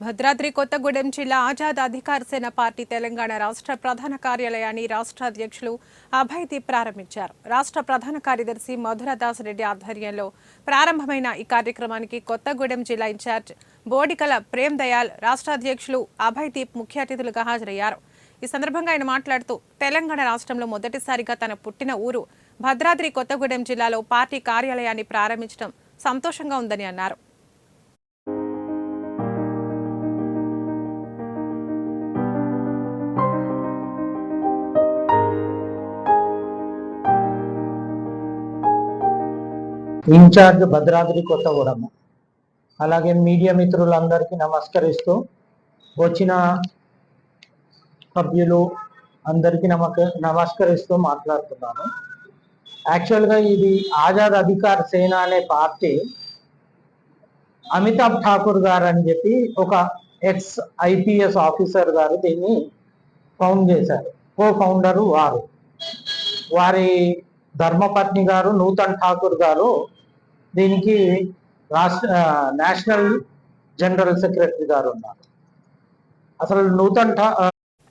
భద్రాద్రి కొత్తగూడెం జిల్లా ఆజాద్ అధికార సేన పార్టీ తెలంగాణ రాష్ట్ర ప్రధాన కార్యాలయాన్ని రాష్ట్ర అధ్యక్షులు అభయ్దీప్ ప్రారంభించారు. రాష్ట్ర ప్రధాన కార్యదర్శి మధురదాస్ రెడ్డి ఆధ్వర్యంలో ప్రారంభమైన ఈ కార్యక్రమానికి కొత్తగూడెం జిల్లా ఇన్ఛార్జ్ బోడికల ప్రేమ్ దయాల్, రాష్ట్ర అధ్యక్షులు అభయ్దీప్ ముఖ్య అతిథులుగా హాజరయ్యారు. ఈ సందర్భంగా ఆయన మాట్లాడుతూ తెలంగాణ రాష్ట్రంలో మొదటిసారిగా తన పుట్టిన ఊరు భద్రాద్రి కొత్తగూడెం జిల్లాలో పార్టీ కార్యాలయాన్ని ప్రారంభించడం సంతోషంగా ఉందని అన్నారు. ఇన్ఛార్జ్ భద్రాద్రి కొత్తగూడెం, అలాగే మీడియా మిత్రులందరికీ నమస్కరిస్తూ, వచ్చిన సభ్యులు అందరికీ నమస్కరిస్తూ మాట్లాడుతున్నాను. యాక్చువల్గా ఇది ఆజాద్ అధికార్ సేన అనే పార్టీ అమితాబ్ ఠాకూర్ గారు అని చెప్పి ఒక ఎక్స్ ఐపీఎస్ ఆఫీసర్ గారు దీన్ని ఫౌండ్ చేశారు. కో ఫౌండరు వారి ధర్మపత్ని గారు నూతన్ ఠాకూర్ గారు దీనికి నేషనల్ జనరల్ సెక్రటరీ గారు ఉన్నారు. అసలు